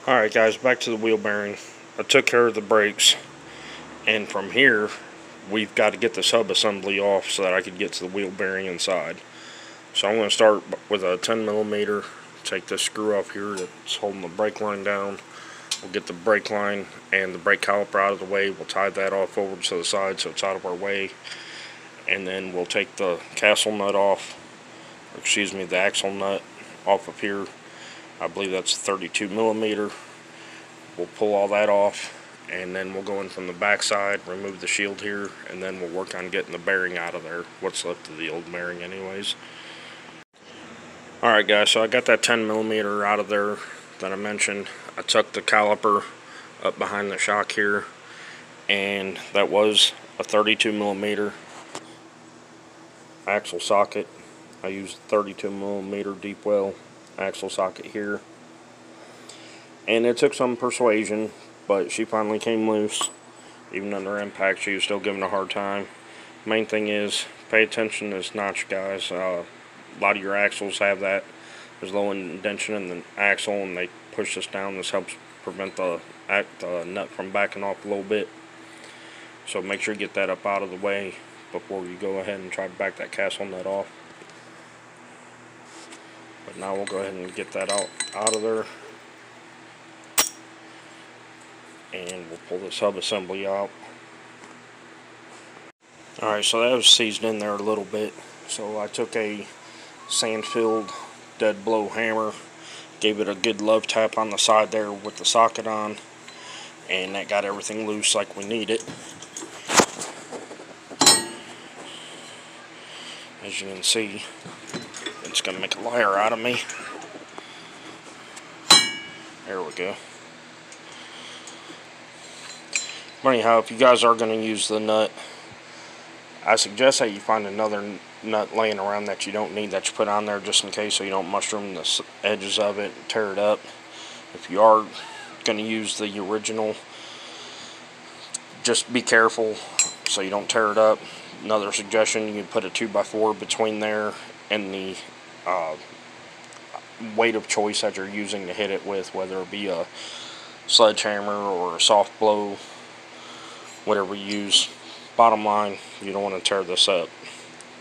Alright guys, back to the wheel bearing. I took care of the brakes, and from here we've got to get the sub assembly off so that I could get to the wheel bearing inside. So I'm going to start with a 10mm, take this screw off here that's holding the brake line down. We'll get the brake line and the brake caliper out of the way. We'll tie that off over to the side so it's out of our way. And then we'll take the castle nut off, or excuse me, the axle nut off of here. I believe that's 32mm. We'll pull all that off, and then we'll go in from the back side, remove the shield here, and then we'll work on getting the bearing out of there, what's left of the old bearing anyways. Alright guys, so I got that 10mm out of there that I mentioned. I tucked the caliper up behind the shock here, and that was a 32mm axle socket. I used 32mm deep well axle socket here, and it took some persuasion, but she finally came loose. Even under impact, she was still giving a hard time. Main thing is pay attention to this notch, guys. A lot of your axles have that. There's low indentation in the axle, and they push this down. This helps prevent the nut from backing off a little bit. So make sure you get that up out of the way before you go ahead and try to back that castle nut off. But now we'll go ahead and get that out of there, and we'll pull this hub assembly out. Alright, so that was seized in there a little bit, so I took a sand-filled dead blow hammer, gave it a good love tap on the side there with the socket on, and that got everything loose like we need it. As you can see, it's going to make a liar out of me. There we go. But anyhow, if you guys are going to use the nut, I suggest that you find another nut laying around that you don't need, that you put on there just in case, so you don't mushroom the edges of it and tear it up. If you are going to use the original, just be careful so you don't tear it up. Another suggestion, you can put a 2x4 between there and the weight of choice that you're using to hit it with, whether it be a sledgehammer or a soft blow, whatever you use. Bottom line, you don't want to tear this up,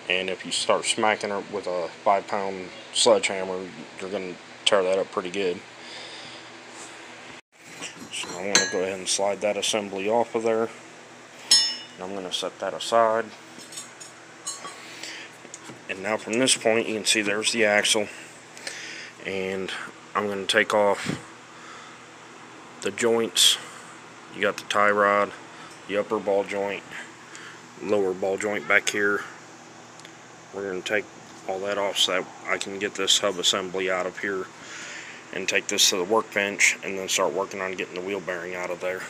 and if you start smacking it with a 5-pound sledgehammer, you're going to tear that up pretty good. So I'm going to go ahead and slide that assembly off of there, and I'm going to set that aside. And now from this point, you can see there's the axle, and I'm going to take off the joints. You got the tie rod, the upper ball joint, lower ball joint back here. We're going to take all that off so that I can get this hub assembly out of here and take this to the workbench, and then start working on getting the wheel bearing out of there.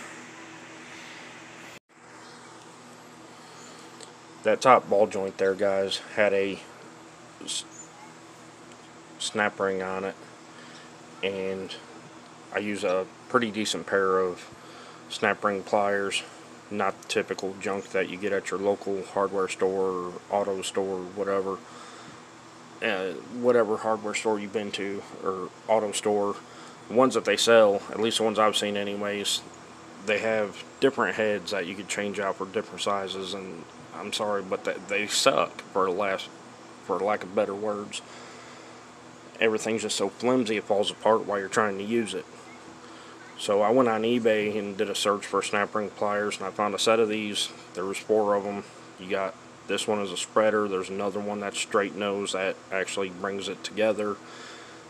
That top ball joint there, guys, had a snap ring on it, and I use a pretty decent pair of snap ring pliers, not the typical junk that you get at your local hardware store or auto store or whatever. Whatever hardware store you've been to or auto store, the ones that they sell, at least the ones I've seen anyways, they have different heads that you could change out for different sizes, and I'm sorry, but they suck, for lack of better words. Everything's just so flimsy it falls apart while you're trying to use it. So I went on eBay and did a search for snap ring pliers, and I found a set of these. There was 4 of them. You got this one as a spreader. There's another one that's straight nose that actually brings it together.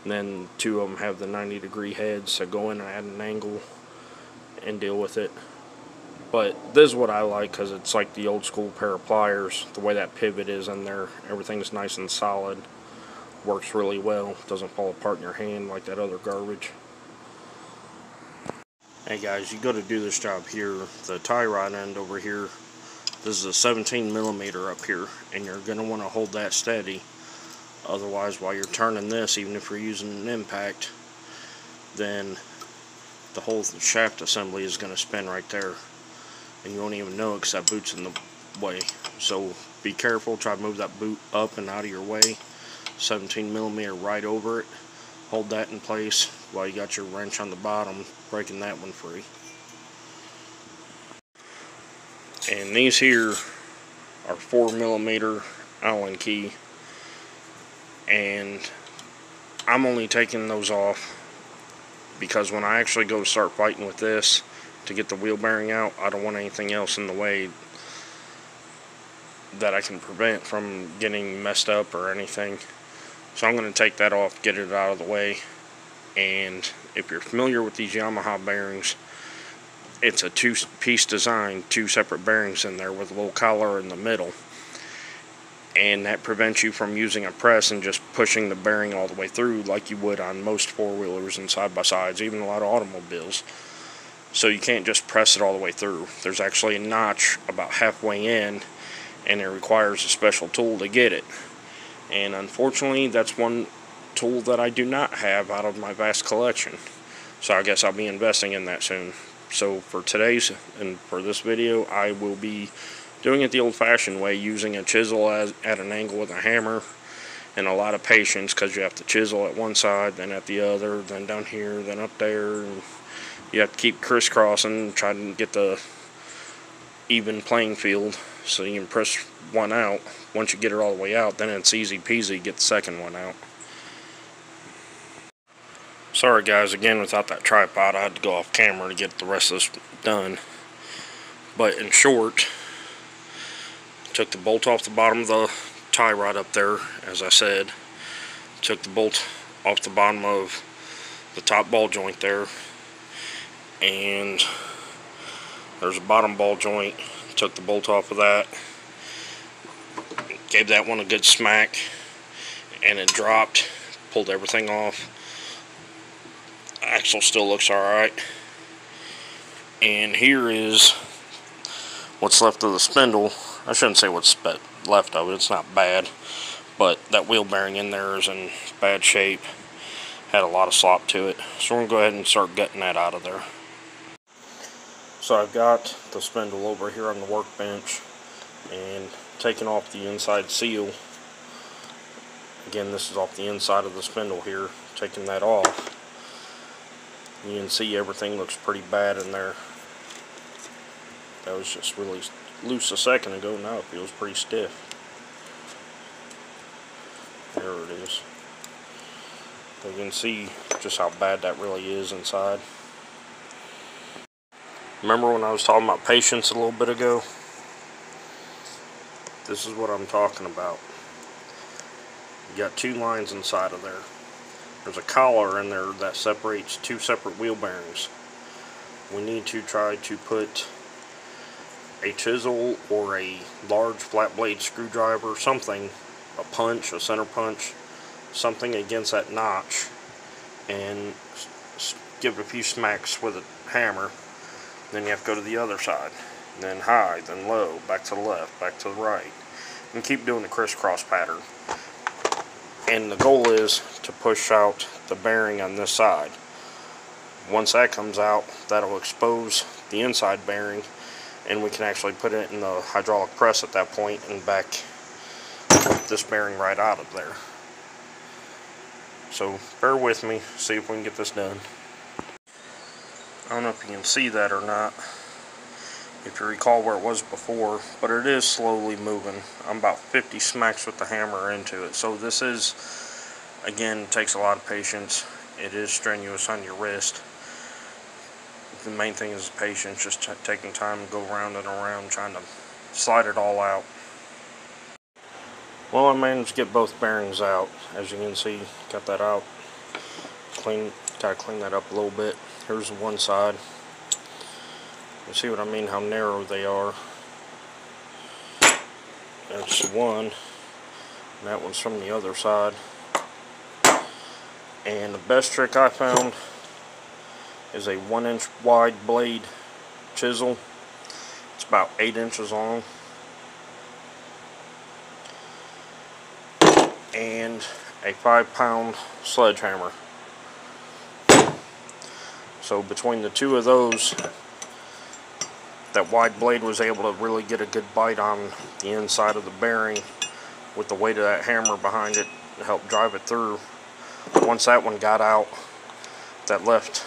And then 2 of them have the 90-degree heads, so go in and add an angle and deal with it. But this is what I like, because it's like the old school pair of pliers. The way that pivot is in there, everything's nice and solid. Works really well. Doesn't fall apart in your hand like that other garbage. Hey guys, you go to do this job here, the tie rod end over here, this is a 17mm up here, and you're going to want to hold that steady. Otherwise, while you're turning this, even if you're using an impact, then the whole shaft assembly is going to spin right there, and you won't even know it because that boot's in the way. So be careful, try to move that boot up and out of your way. 17mm right over it. hold that in place while you got your wrench on the bottom, breaking that one free. And these here are 4mm Allen key, and I'm only taking those off because when I actually go start fighting with this to get the wheel bearing out, I don't want anything else in the way that I can prevent from getting messed up or anything. So I'm going to take that off, get it out of the way. And if you're familiar with these Yamaha bearings, it's a two-piece design, 2 separate bearings in there with a little collar in the middle. And that prevents you from using a press and just pushing the bearing all the way through like you would on most four-wheelers and side-by-sides, even a lot of automobiles. So you can't just press it all the way through. There's actually a notch about halfway in, and it requires a special tool to get it. And unfortunately, that's one tool that I do not have out of my vast collection. So I guess I'll be investing in that soon. So for today's and for this video, I will be doing it the old-fashioned way, using a chisel at an angle with a hammer, and a lot of patience, because you have to chisel at one side, then at the other, then down here, then up there, and you have to keep crisscrossing, trying to get the even playing field, so you can press one out. Once you get it all the way out, then it's easy peasy to get the second one out. Sorry guys, again, without that tripod, I had to go off camera to get the rest of this done. But in short, took the bolt off the bottom of the tie rod up there, as I said. Took the bolt off the bottom of the top ball joint there. And there's a bottom ball joint. Took the bolt off of that. Gave that one a good smack. And it dropped. Pulled everything off. Axle still looks alright. And here is what's left of the spindle. I shouldn't say what's left of it, it's not bad, but that wheel bearing in there is in bad shape, had a lot of slop to it, so we're going to go ahead and start gutting that out of there. So I've got the spindle over here on the workbench and taking off the inside seal. Again, this is off the inside of the spindle here, taking that off. You can see everything looks pretty bad in there. That was just really loose a second ago, now it feels pretty stiff. There it is. You can see just how bad that really is inside. Remember when I was talking about patience a little bit ago? This is what I'm talking about. You got 2 lines inside of there. There's a collar in there that separates 2 separate wheel bearings. We need to try to put a chisel or a large flat blade screwdriver, something, a punch, a center punch, something against that notch, and give it a few smacks with a hammer. Then you have to go to the other side, then high, then low, back to the left, back to the right, and keep doing the crisscross pattern. And the goal is to push out the bearing on this side. Once that comes out, that'll expose the inside bearing, and we can actually put it in the hydraulic press at that point and back this bearing right out of there. So bear with me, see if we can get this done. I don't know if you can see that or not, if you recall where it was before, but it is slowly moving. I'm about 50 smacks with the hammer into it. So this is, again, takes a lot of patience. It is strenuous on your wrist. The main thing is patience, just taking time to go around and around, trying to slide it all out. Well, I managed to get both bearings out. As you can see, got that out. Gotta clean that up a little bit. Here's the one side. You see what I mean, how narrow they are. That's one, and that one's from the other side. And the best trick I found is a 1-inch wide blade chisel. It's about 8 inches long. And a 5-pound sledgehammer. So between the 2 of those, that wide blade was able to really get a good bite on the inside of the bearing with the weight of that hammer behind it to help drive it through. Once that one got out, that left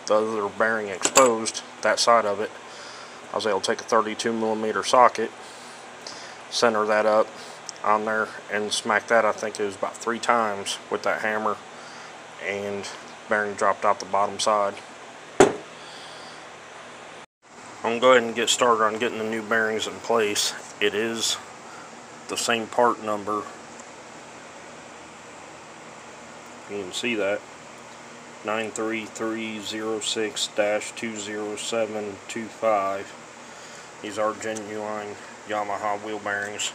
the other bearing exposed, that side of it, I was able to take a 32mm socket, center that up on there, and smack that, I think it was about 3 times with that hammer, and bearing dropped out the bottom side. I'm going to go ahead and get started on getting the new bearings in place. It is the same part number. You can see that. 93306-20725. These are genuine Yamaha wheel bearings.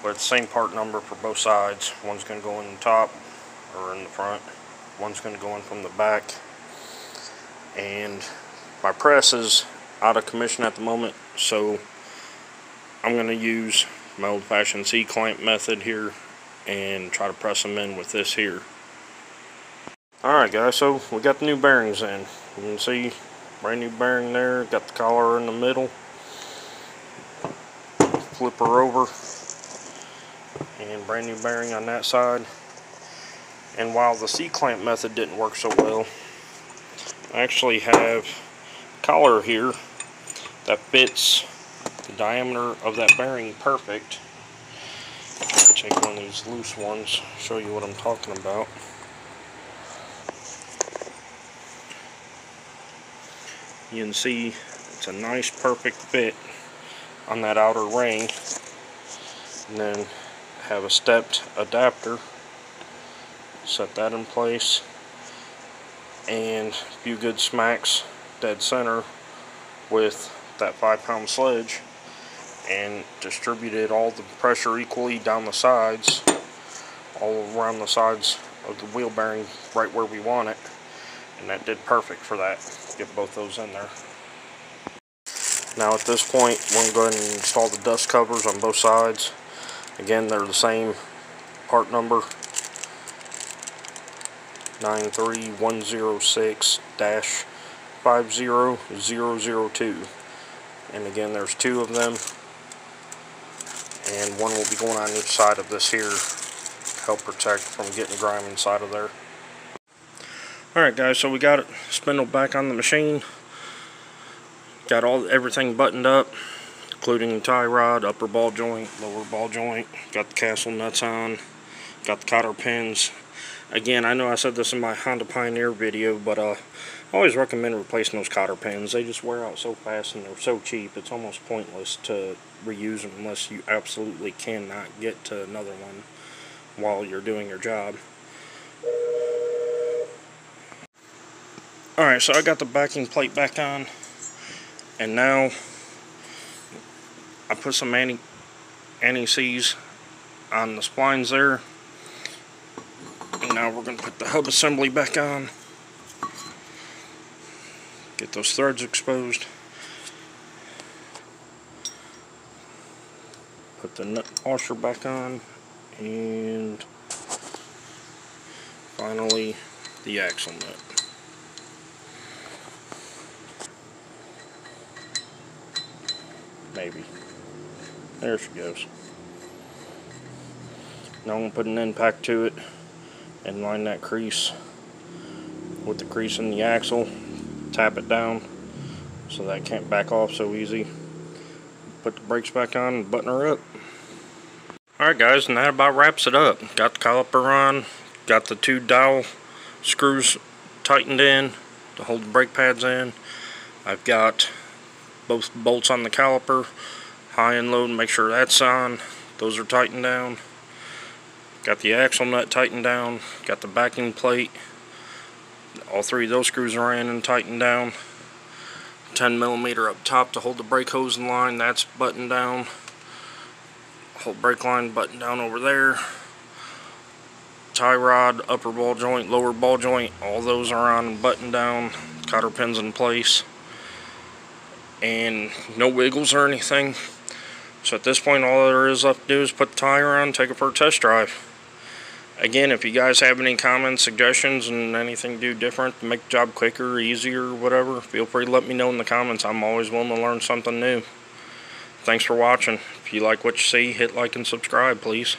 But it's the same part number for both sides. One's going to go in the top, or in the front. One's going to go in from the back. And my press is out of commission at the moment, so I'm going to use my old-fashioned C-clamp method here and try to press them in with this here. Alright guys, so we got the new bearings in. You can see brand new bearing there, got the collar in the middle. Flip her over, and brand new bearing on that side. And while the C-clamp method didn't work so well, I actually have a collar here that fits the diameter of that bearing perfect. Take one of these loose ones, show you what I'm talking about. You can see it's a nice perfect fit on that outer ring. And then have a stepped adapter, set that in place, and a few good smacks dead center with that 5-pound sledge, and distributed all the pressure equally down the sides, all around the sides of the wheel bearing, right where we want it, and that did perfect for that. Get both those in there. Now at this point, we're going to go ahead and install the dust covers on both sides. Again, they're the same part number, 93106-50002. And again, there's 2 of them, and one will be going on each side of this here to help protect from getting grime inside of there. Alright guys, so we got it spindled back on the machine. Got everything buttoned up, including the tie rod, upper ball joint, lower ball joint. Got the castle nuts on. Got the cotter pins. Again, I know I said this in my Honda Pioneer video, but I always recommend replacing those cotter pins. They just wear out so fast and they're so cheap, it's almost pointless to reuse them unless you absolutely cannot get to another one while you're doing your job. Alright, so I got the backing plate back on, and now I put some anti-seize on the splines there. And now we're going to put the hub assembly back on. Get those threads exposed. Put the nut washer back on. And finally, the axle nut. Maybe. There she goes. Now I'm going to put an end pack to it and line that crease with the crease in the axle. Tap it down so that it can't back off so easy. Put the brakes back on and button her up. Alright guys, and that about wraps it up. Got the caliper on, got the 2 dowel screws tightened in to hold the brake pads in. I've got both bolts on the caliper, high and low, to make sure that's on. Those are tightened down. Got the axle nut tightened down. Got the backing plate. All 3 of those screws are in and tightened down. 10mm up top to hold the brake hose in line. That's buttoned down. Whole brake line buttoned down over there. Tie rod, upper ball joint, lower ball joint. All those are on and buttoned down. Cotter pins in place. And no wiggles or anything. So at this point, all there is left to do is put the tire on, take it for a test drive. Again, if you guys have any comments, suggestions, and anything to do different to make the job quicker, easier, whatever, feel free to let me know in the comments. I'm always willing to learn something new. Thanks for watching. If you like what you see, hit like and subscribe, please.